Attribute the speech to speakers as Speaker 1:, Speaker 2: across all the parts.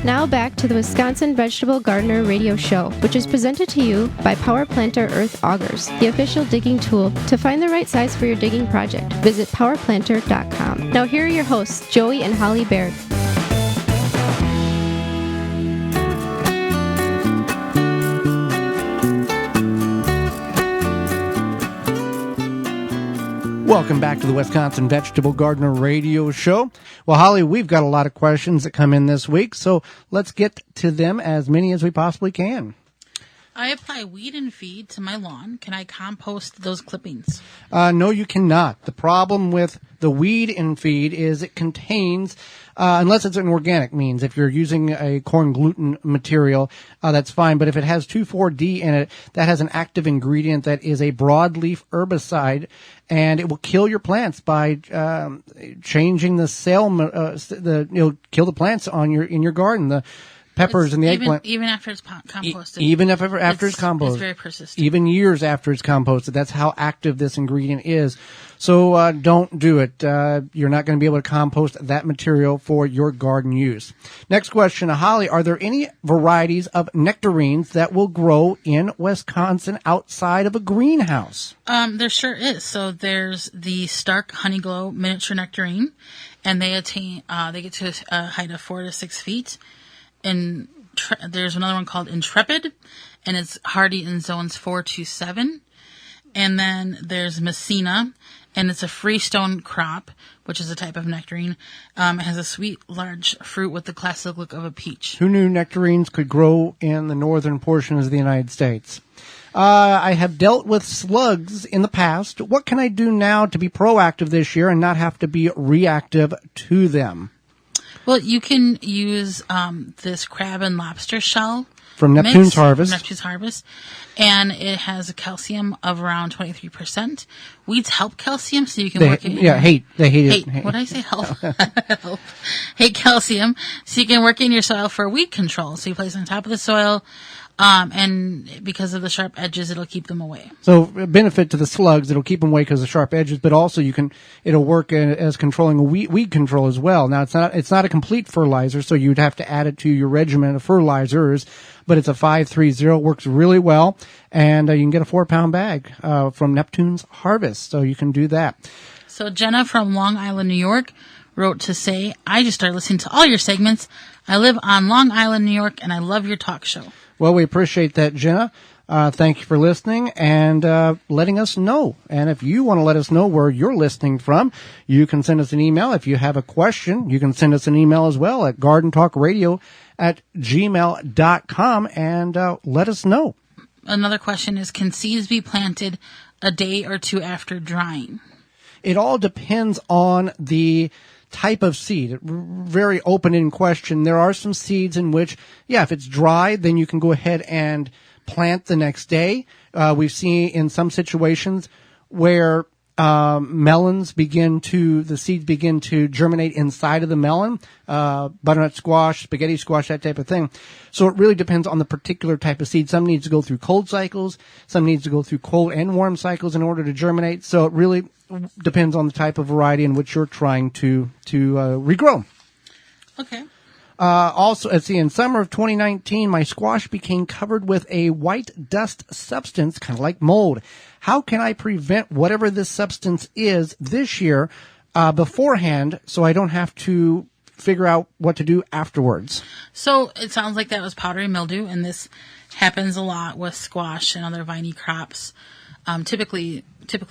Speaker 1: Now back to the Wisconsin Vegetable Gardener Radio Show, which is presented to you by Power Planter Earth Augers, the official digging tool. To find the right size for your digging project, visit powerplanter.com. Now here are your hosts, Joey and Holly Baird.
Speaker 2: Welcome back to the Wisconsin Vegetable Gardener Radio Show. Well, Holly, we've got a lot of questions that come in this week, so let's get to them, as many as we possibly can.
Speaker 3: I apply weed and feed to my lawn. Can I compost those clippings?
Speaker 2: No, you cannot. The problem with the weed and feed is it contains, unless it's an organic means, if you're using a corn gluten material, that's fine. But if it has 2,4-D in it, that has an active ingredient that is a broadleaf herbicide, and it will kill your plants by changing the cell. It'll kill the plants in your garden. The peppers and the eggplant.
Speaker 3: Even after it's composted.
Speaker 2: Even after it's composted.
Speaker 3: It's very persistent.
Speaker 2: Even years after it's composted. That's how active this ingredient is. So don't do it. You're not going to be able to compost that material for your garden use. Next question, Holly. Are there any varieties of nectarines that will grow in Wisconsin outside of a greenhouse?
Speaker 3: There sure is. So there's the Stark Honeyglow miniature nectarine, and they get to a height of 4 to 6 feet. And there's another one called Intrepid, and it's hardy in zones 4 to 7. And then there's Messina, and it's a freestone crop, which is a type of nectarine. It has a sweet, large fruit with the classic look of a peach.
Speaker 2: Who knew nectarines could grow in the northern portions of the United States? I have dealt with slugs in the past. What can I do now to be proactive this year and not have to be reactive to them?
Speaker 3: Well, you can use this crab and lobster shell
Speaker 2: from Neptune's
Speaker 3: Harvest, and it has a calcium of around 23%. Weeds help calcium, so you can work it.
Speaker 2: Yeah, hate. They hate it.
Speaker 3: What did I say? Help. Help. Hate calcium, so you can work in your soil for weed control. So you place it on top of the soil. And because of the sharp edges, it'll keep them away.
Speaker 2: So, benefit to the slugs, it'll keep them away because of the sharp edges, but also it'll work as controlling a weed control as well. Now, it's not a complete fertilizer, so you'd have to add it to your regimen of fertilizers, but it's a 530, works really well, and you can get a 4-pound bag from Neptune's Harvest, so you can do that.
Speaker 3: So, Jenna from Long Island, New York, wrote to say, I just started listening to all your segments. I live on Long Island, New York, and I love your talk show.
Speaker 2: Well, we appreciate that, Jenna. Thank you for listening and letting us know. And if you want to let us know where you're listening from, you can send us an email. If you have a question, you can send us an email as well at gardentalkradio@gmail.com and let us know.
Speaker 3: Another question is, can seeds be planted a day or two after drying?
Speaker 2: It all depends on the type of seed. Very open-ended question. There are some seeds in which, if it's dry, then you can go ahead and plant the next day. We've seen in some situations where the seeds begin to germinate inside of the melon, butternut squash, spaghetti squash, that type of thing. So it really depends on the particular type of seed. Some needs to go through cold cycles, some needs to go through cold and warm cycles in order to germinate. So it really depends on the type of variety in which you're trying to regrow.
Speaker 3: Okay.
Speaker 2: Also, let's see, in summer of 2019, my squash became covered with a white dust substance, kind of like mold. How can I prevent whatever this substance is this year beforehand so I don't have to figure out what to do afterwards?
Speaker 3: So it sounds like that was powdery mildew, and this happens a lot with squash and other viney crops, typically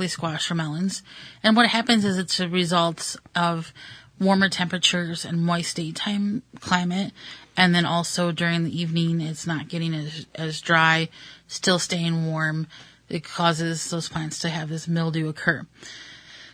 Speaker 3: squash or melons. And what happens is it's a result of warmer temperatures and moist daytime climate, and then also during the evening it's not getting as dry, still staying warm. It causes those plants to have this mildew occur.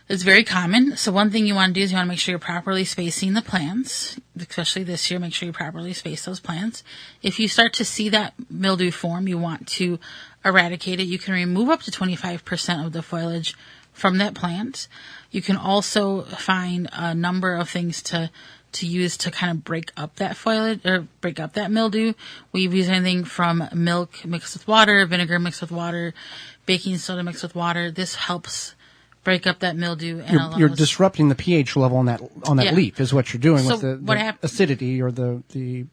Speaker 3: It's very common. So one thing you want to do is you want to make sure you're properly spacing the plants, especially this year. Make sure you properly space those plants. If you start to see that mildew form, you want to eradicate it. You can remove up to 25% of the foliage from that plant. You can also find a number of things to use to kind of break up that foliage or break up that mildew. We've used anything from milk mixed with water, vinegar mixed with water, baking soda mixed with water. This helps break up that mildew and
Speaker 2: you're disrupting the pH level on that
Speaker 3: Yeah.
Speaker 2: leaf is what you're doing
Speaker 3: So
Speaker 2: with the
Speaker 3: what
Speaker 2: acidity or the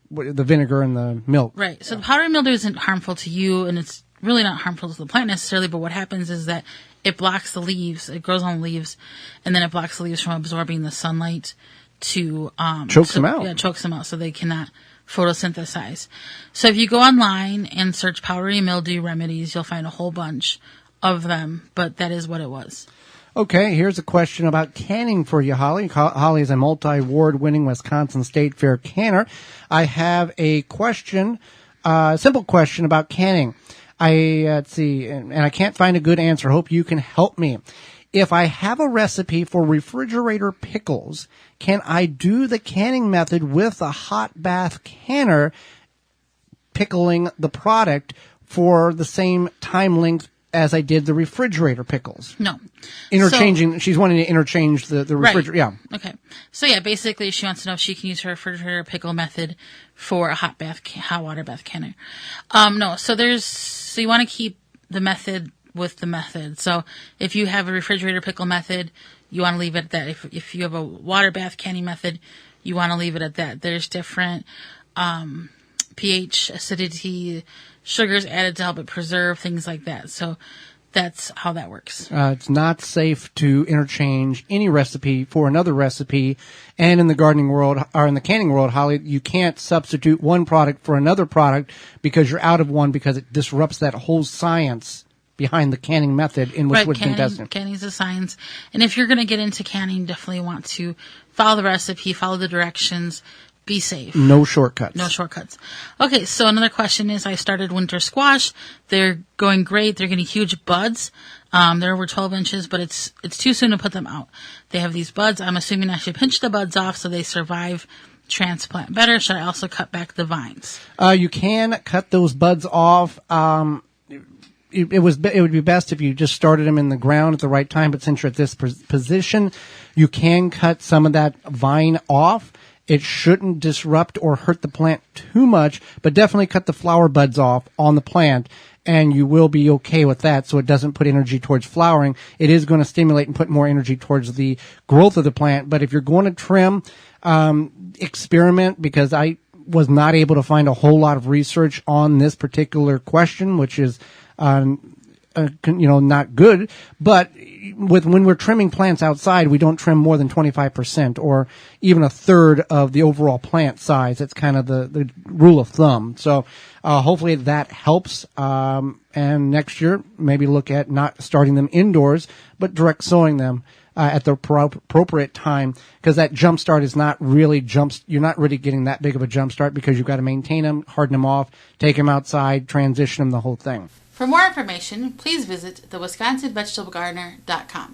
Speaker 2: vinegar and the milk.
Speaker 3: Right. So the powdery mildew isn't harmful to you, and it's really not harmful to the plant necessarily, but what happens is that it blocks the leaves. It grows on the leaves, and then it blocks the leaves from absorbing the sunlight to
Speaker 2: Chokes them out.
Speaker 3: Yeah, chokes them out so they cannot photosynthesize. So if you go online and search powdery mildew remedies, you'll find a whole bunch of them, but that is what it was.
Speaker 2: Okay, here's a question about canning for you, Holly. Holly is a multi-award winning Wisconsin State Fair canner. I have a question, simple question about canning. Let's see, and I can't find a good answer. Hope you can help me. If I have a recipe for refrigerator pickles, can I do the canning method with a hot bath canner, pickling the product for the same time length as I did the refrigerator pickles?
Speaker 3: No.
Speaker 2: She's wanting to interchange the refrigerator.
Speaker 3: Right.
Speaker 2: Yeah.
Speaker 3: Okay. So yeah, basically she wants to know if she can use her refrigerator pickle method for a hot water bath canner. No. So you want to keep the method with the method. So if you have a refrigerator pickle method, you want to leave it at that. If you have a water bath canning method, you want to leave it at that. There's different pH, acidity, sugars added to help it preserve, things like that. So that's how that works.
Speaker 2: It's not safe to interchange any recipe for another recipe. And in the gardening world, or in the canning world, Holly, you can't substitute one product for another product because you're out of one, because it disrupts that whole science behind the canning method in which would been tested.
Speaker 3: Canning's a science. And if you're going to get into canning, definitely want to follow the recipe, follow the directions, be safe.
Speaker 2: No shortcuts.
Speaker 3: No shortcuts. Okay, so another question is, I started winter squash. They're going great. They're getting huge buds. They're over 12 inches, but it's too soon to put them out. They have these buds. I'm assuming I should pinch the buds off so they survive transplant better. Should I also cut back the vines?
Speaker 2: You can cut those buds off. It would be best if you just started them in the ground at the right time, but since you're at this position, you can cut some of that vine off. It shouldn't disrupt or hurt the plant too much, but definitely cut the flower buds off on the plant, and you will be okay with that, so it doesn't put energy towards flowering. It is going to stimulate and put more energy towards the growth of the plant. But if you're going to trim, experiment, because I was not able to find a whole lot of research on this particular question, which is not good. But when we're trimming plants outside, we don't trim more than 25% or even a third of the overall plant size. It's kind of the rule of thumb. So hopefully that helps. And next year, maybe look at not starting them indoors, but direct sowing them at the appropriate time, because that jump start is not really you're not really getting that big of a jump start, because you've got to maintain them, harden them off, take them outside, transition them, the whole thing.
Speaker 3: For more information, please visit thewisconsinvegetablegardener.com.